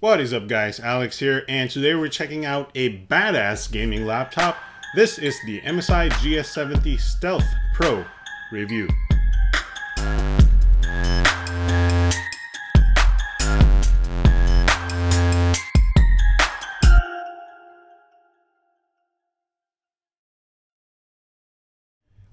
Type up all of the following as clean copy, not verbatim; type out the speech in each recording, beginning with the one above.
What is up guys, Alex here, and today we're checking out a badass gaming laptop. This is the MSI GS70 Stealth Pro review.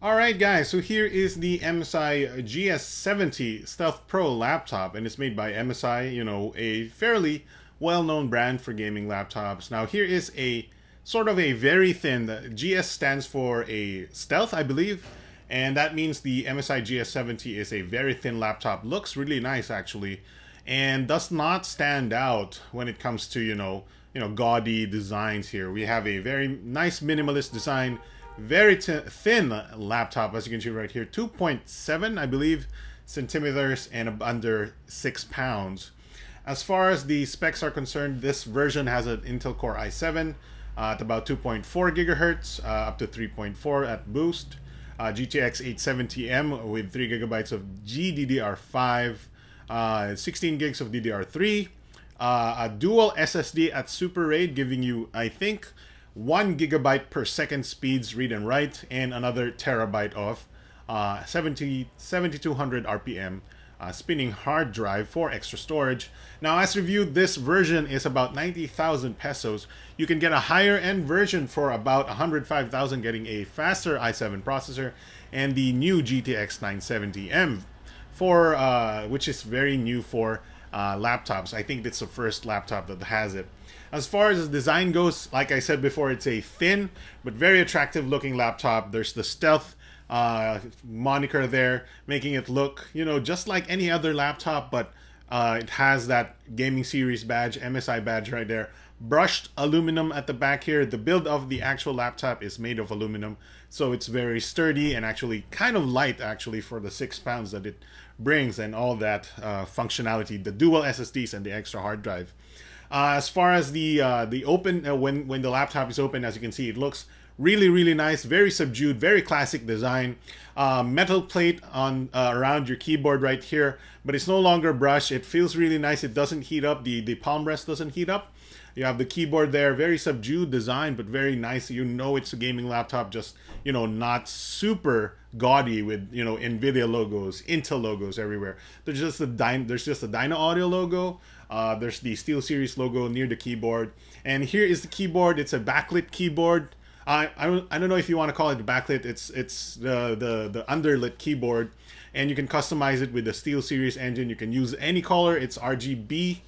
Alright guys, so here is the MSI GS70 Stealth Pro laptop, and it's made by MSI, you know, a fairly well-known brand for gaming laptops. Now here is a sort of a very thin, the GS stands for a stealth, I believe, and that means the MSI GS70 is a very thin laptop. Looks really nice actually, and does not stand out when it comes to, you know, gaudy designs here. We have a very nice minimalist design. Very thin laptop, as you can see right here, 2.7 I believe centimeters and under 6 pounds. As far as the specs are concerned, this version has an Intel Core i7 at about 2.4 gigahertz, up to 3.4 at boost, GTX 870M with 3 gigabytes of GDDR5, 16 gigs of DDR3, a dual SSD at Super RAID, giving you, I think, 1 gigabyte per second speeds read and write, and another terabyte of 7200 RPM spinning hard drive for extra storage. Now, as reviewed, this version is about 90,000 pesos. You can get a higher end version for about 105,000, getting a faster i7 processor and the new GTX 970M, for which is very new for laptops. I think it's the first laptop that has it. As far as the design goes, like I said before, it's a thin but very attractive looking laptop. There's the stealth moniker there, making it look, you know, just like any other laptop, but it has that gaming series badge, MSI badge right there. Brushed aluminum at the back here. The build of the actual laptop is made of aluminum, so it's very sturdy and actually kind of light actually for the 6 pounds that it brings, and all that functionality, the dual SSDs and the extra hard drive. As far as the open, when the laptop is open, as you can see, it looks really nice, very subdued, very classic design. Metal plate on around your keyboard right here, but it's no longer brushed. It feels really nice. It doesn't heat up. The palm rest doesn't heat up. You have the keyboard there, very subdued design, but very nice. You know it's a gaming laptop, just, you know, not super gaudy with, you know, NVIDIA logos, Intel logos everywhere. There's just a Dyna Audio logo. There's the SteelSeries logo near the keyboard. And here is the keyboard. It's a backlit keyboard. I don't know if you want to call it backlit. It's the underlit keyboard. And you can customize it with the SteelSeries engine. You can use any color. It's RGB.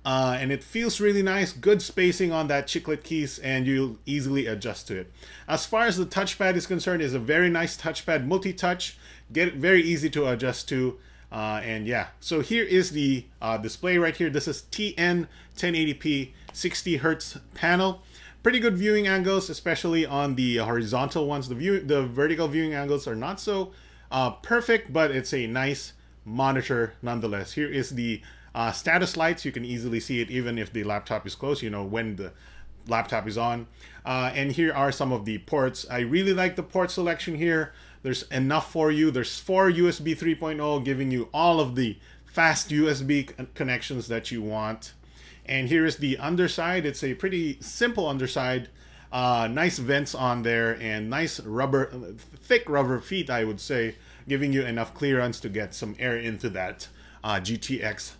And it feels really nice, good spacing on that chiclet keys, and you'll easily adjust to it. As far as the touchpad is concerned, it's a very nice touchpad, multi-touch, very easy to adjust to, and yeah. So here is the display right here. This is TN 1080p 60 Hertz panel. Pretty good viewing angles, especially on the horizontal ones. The vertical viewing angles are not so perfect, but it's a nice monitor nonetheless. Here is the status lights. You can easily see it even if the laptop is closed, you know, when the laptop is on. And here are some of the ports. I really like the port selection here. There's enough for you. There's 4 USB 3.0, giving you all of the fast USB connections that you want. And here is the underside. It's a pretty simple underside. Nice vents on there, and nice rubber, thick rubber feet, I would say, giving you enough clearance to get some air into that GTX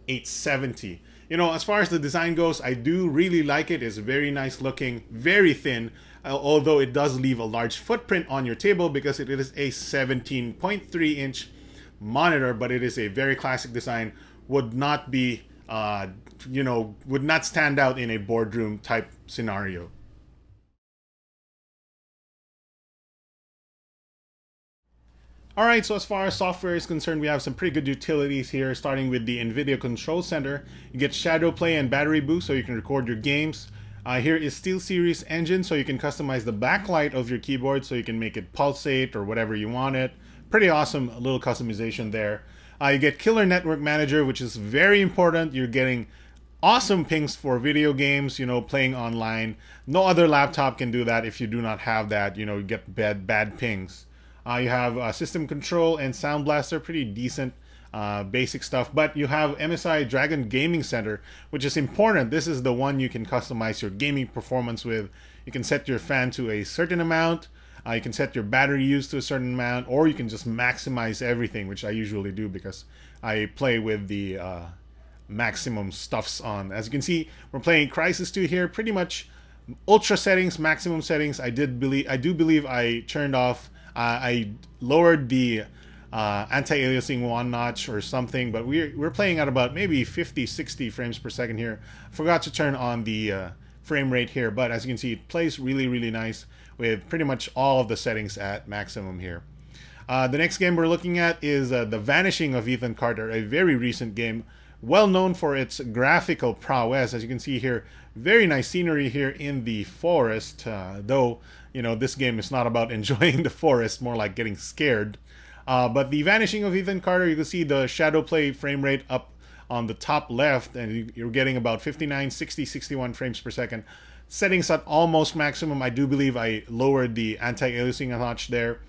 870. You know, as far as the design goes, I do really like it. It's very nice looking, very thin, although it does leave a large footprint on your table because it is a 17.3 inch monitor, but it is a very classic design. Would not be, you know, would not stand out in a boardroom type scenario. Alright, so as far as software is concerned, we have some pretty good utilities here, starting with the NVIDIA Control Center. You get Shadow Play and Battery Boost, so you can record your games. Here is SteelSeries Engine, so you can customize the backlight of your keyboard, so you can make it pulsate or whatever you want it. Pretty awesome little customization there. You get Killer Network Manager, which is very important. You're getting awesome pings for video games, you know, playing online. No other laptop can do that. If you do not have that, you know, you get bad pings. You have system control and sound blaster, pretty decent basic stuff. But you have MSI Dragon Gaming Center, which is important. This is the one you can customize your gaming performance with. You can set your fan to a certain amount. You can set your battery use to a certain amount, or you can just maximize everything, which I usually do because I play with the maximum stuffs on. As you can see, we're playing Crysis 2 here, pretty much ultra settings, maximum settings. I do believe I turned off, I lowered the anti-aliasing one notch or something, but we're playing at about maybe 50-60 frames per second here. Forgot to turn on the frame rate here, but as you can see, it plays really nice with pretty much all of the settings at maximum here. The next game we're looking at is The Vanishing of Ethan Carter, a very recent game, well known for its graphical prowess. As you can see here, very nice scenery here in the forest, though, you know, this game is not about enjoying the forest, more like getting scared. But The Vanishing of Ethan Carter, you can see the shadow play frame rate up on the top left, and you're getting about 59, 60, 61 frames per second. Settings at almost maximum. I do believe I lowered the anti-aliasing a notch there.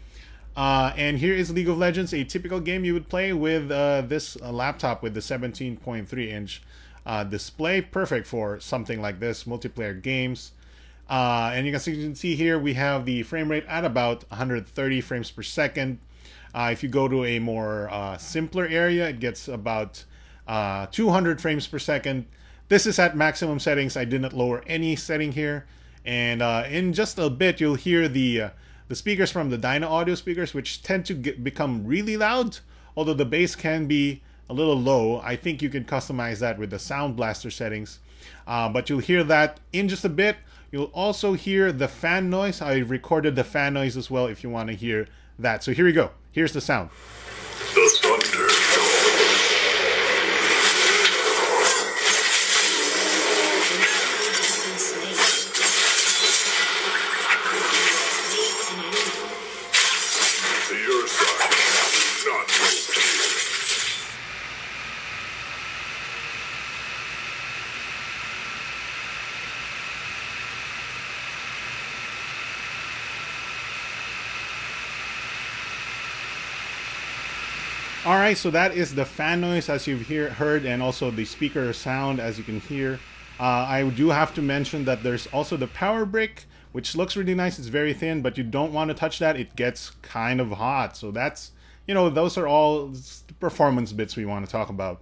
And here is League of Legends, a typical game you would play with this laptop with the 17.3-inch display. Perfect for something like this, multiplayer games. And you can see here we have the frame rate at about 130 frames per second. If you go to a more simpler area, it gets about 200 frames per second. This is at maximum settings. I didn't lower any setting here. And in just a bit, you'll hear the speakers from the Dyna Audio speakers, which tend to become really loud, although the bass can be a little low. I think you can customize that with the Sound Blaster settings. But you'll hear that in just a bit. You'll also hear the fan noise. I recorded the fan noise as well if you want to hear that. So here we go. Here's the sound. The thunder. Alright, so that is the fan noise as you've heard, and also the speaker sound as you can hear. I do have to mention that there's also the power brick, which looks really nice. It's very thin, but you don't want to touch that. It gets kind of hot. So that's, you know, those are all the performance bits we want to talk about.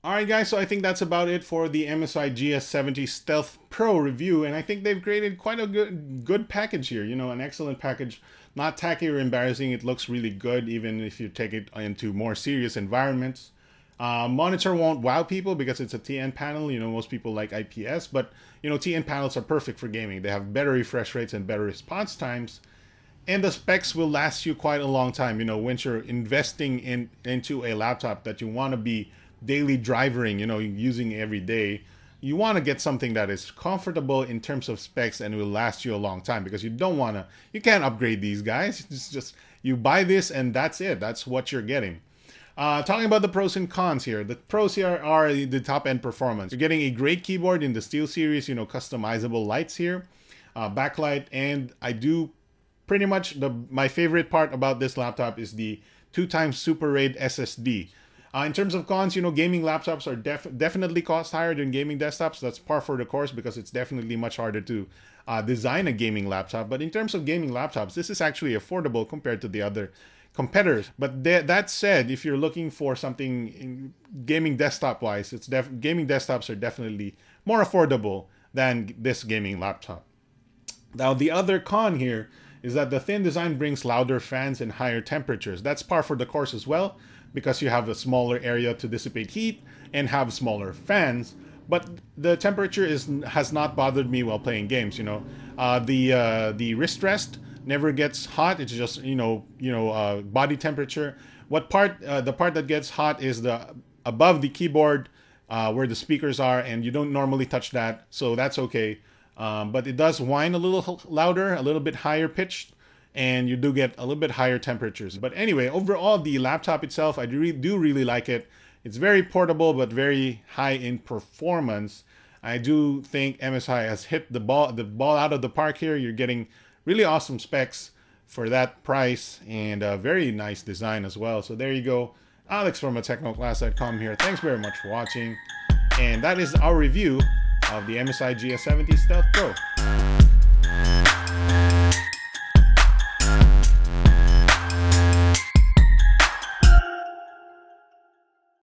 Alright guys, so I think that's about it for the MSI GS70 Stealth Pro review, and I think they've created quite a good package here, you know, an excellent package. Not tacky or embarrassing, it looks really good even if you take it into more serious environments. Monitor won't wow people because it's a TN panel, you know, most people like IPS, but, you know, TN panels are perfect for gaming. They have better refresh rates and better response times, and the specs will last you quite a long time, you know, when you're investing into a laptop that you want to be daily driving, you know, using every day. You want to get something that is comfortable in terms of specs and will last you a long time, because you can't upgrade these guys. It's just, you buy this and that's it. That's what you're getting. Talking about the pros and cons here. The pros here are the top end performance. You're getting a great keyboard in the Steel series, you know, customizable lights here, backlight, and I do pretty much, my favorite part about this laptop is the 2x Super RAID SSD. In terms of cons, you know, gaming laptops are definitely cost higher than gaming desktops. That's par for the course because it's definitely much harder to design a gaming laptop. But in terms of gaming laptops, this is actually affordable compared to the other competitors. But that said, if you're looking for something in gaming desktop wise, gaming desktops are definitely more affordable than this gaming laptop. Now, the other con here is that the thin design brings louder fans and higher temperatures. That's par for the course as well, because you have a smaller area to dissipate heat and have smaller fans. But the temperature has not bothered me while playing games. You know, the wrist rest never gets hot. It's just body temperature. The part that gets hot is above the keyboard where the speakers are, and you don't normally touch that, so that's okay. But it does whine a little louder, a little bit higher pitched, and you do get a little bit higher temperatures. But anyway, overall, the laptop itself, I do really like it. It's very portable, but very high in performance. I do think MSI has hit the ball out of the park here. You're getting really awesome specs, for that price, and a very nice design as well. So there you go. Alex from technoclass.com here. Thanks very much for watching. And that is our review of the MSI GS70 Stealth Pro.